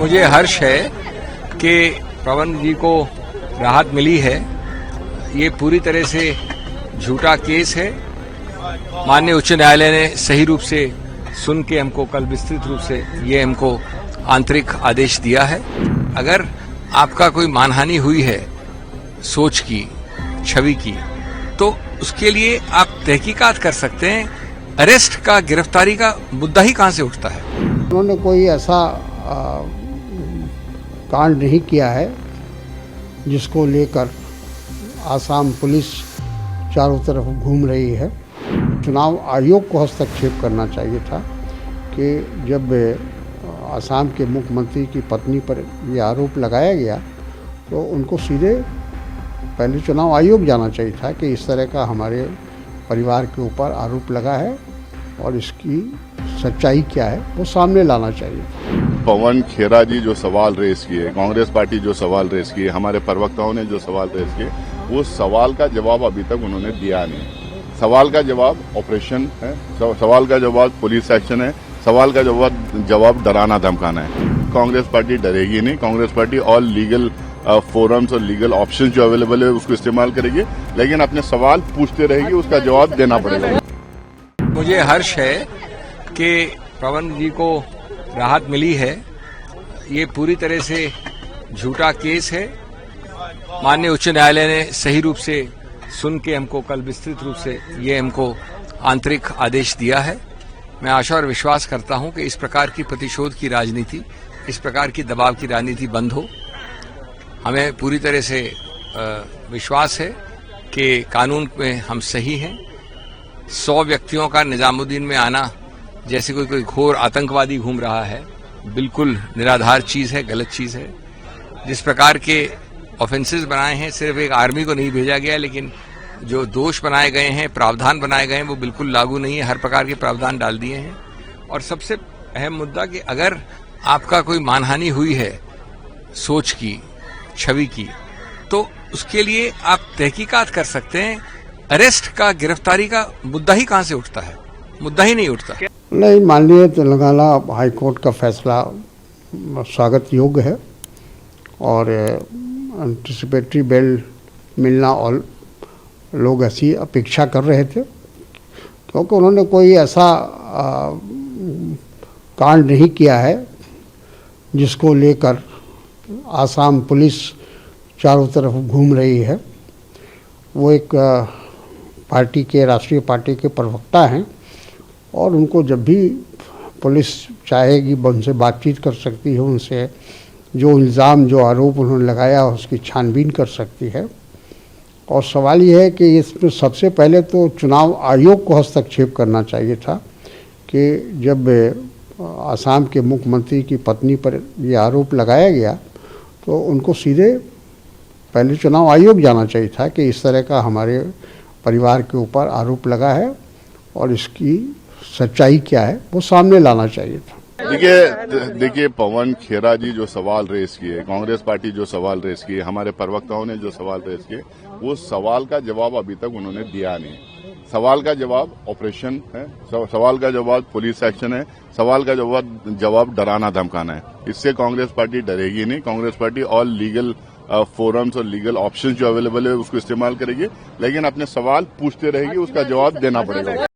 मुझे हर्ष है कि पवन जी को राहत मिली है। ये पूरी तरह से झूठा केस है। माननीय उच्च न्यायालय ने सही रूप से सुन के हमको कल विस्तृत रूप से ये हमको आंतरिक आदेश दिया है। अगर आपका कोई मानहानि हुई है सोच की, छवि की, तो उसके लिए आप तहकीकात कर सकते हैं। अरेस्ट का, गिरफ्तारी का मुद्दा ही कहां से उठता है? उन्होंने कोई ऐसा कांड नहीं किया है जिसको लेकर आसाम पुलिस चारों तरफ घूम रही है। चुनाव आयोग को हस्तक्षेप करना चाहिए था कि जब आसाम के मुख्यमंत्री की पत्नी पर ये आरोप लगाया गया तो उनको सीधे पहले चुनाव आयोग जाना चाहिए था कि इस तरह का हमारे परिवार के ऊपर आरोप लगा है और इसकी सच्चाई क्या है वो सामने लाना चाहिए। पवन खेरा जी जो सवाल रेस किए, कांग्रेस पार्टी जो सवाल रेस किए, हमारे प्रवक्ताओं ने जो सवाल रेस किए, वो सवाल का जवाब अभी तक उन्होंने दिया नहीं। सवाल का जवाब ऑपरेशन है, सवाल का जवाब पुलिस एक्शन है, सवाल का जवाब डराना धमकाना है। कांग्रेस पार्टी डरेगी नहीं। Congress party all legal forums और लीगल ऑप्शंस जो अवेलेबल है उसको इस्तेमाल करेगी, लेकिन अपने सवाल पूछते रहेगी, उसका जवाब देना पड़ेगा। मुझे हर्ष है कि पवन जी को राहत मिली है। ये पूरी तरह से झूठा केस है। माननीय उच्च न्यायालय ने सही रूप से सुन के हमको कल विस्तृत रूप से ये हमको आंतरिक आदेश दिया है। मैं आशा और विश्वास करता हूं कि इस प्रकार की प्रतिशोध की राजनीति, इस प्रकार की दबाव की राजनीति बंद हो। हमें पूरी तरह से विश्वास है कि कानून में हम सही हैं। 100 व्यक्तियों का निजामुद्दीन में आना जैसे कोई घोर आतंकवादी घूम रहा है, बिल्कुल निराधार चीज है, गलत चीज है। जिस प्रकार के ऑफेंसेस बनाए हैं, सिर्फ एक आर्मी को नहीं भेजा गया, लेकिन जो दोष बनाए गए हैं, प्रावधान बनाए गए हैं, वो बिल्कुल लागू नहीं है। हर प्रकार के प्रावधान डाल दिए हैं। और सबसे अहम मुद्दा कि अगर आपका कोई मानहानि हुई है सोच की, छवि की, तो उसके लिए आप तहकीकात कर सकते हैं। अरेस्ट का, गिरफ्तारी का मुद्दा ही कहां से उठता है? मुद्दा ही नहीं उठता। नहीं, माननीय तेलंगाना हाईकोर्ट का फैसला स्वागत योग्य है और एंटिसिपेटरी बेल मिलना और लोग ऐसी अपेक्षा कर रहे थे, क्योंकि उन्होंने कोई ऐसा कांड नहीं किया है जिसको लेकर आसाम पुलिस चारों तरफ घूम रही है। वो एक पार्टी के, राष्ट्रीय पार्टी के प्रवक्ता हैं और उनको जब भी पुलिस चाहेगी उनसे बातचीत कर सकती है, उनसे जो इल्ज़ाम, जो आरोप उन्होंने लगाया उसकी छानबीन कर सकती है। और सवाल ये है कि इसमें सबसे पहले तो चुनाव आयोग को हस्तक्षेप करना चाहिए था कि जब आसाम के मुख्यमंत्री की पत्नी पर ये आरोप लगाया गया तो उनको सीधे पहले चुनाव आयोग जाना चाहिए था कि इस तरह का हमारे परिवार के ऊपर आरोप लगा है और इसकी सच्चाई क्या है वो सामने लाना चाहिए था। देखिए पवन खेरा जी जो सवाल रेस किए, कांग्रेस पार्टी जो सवाल रेस किए, हमारे प्रवक्ताओं ने जो सवाल रेस किए, वो सवाल का जवाब अभी तक उन्होंने दिया नहीं। सवाल का जवाब ऑपरेशन है, सवाल का जवाब पुलिस एक्शन है, सवाल का जवाब डराना धमकाना है। इससे कांग्रेस पार्टी डरेगी नहीं। Congress party all legal forums और लीगल ऑप्शंस जो अवेलेबल है उसको इस्तेमाल करेगी, लेकिन अपने सवाल पूछते रहेगी, उसका जवाब देना पड़ेगा।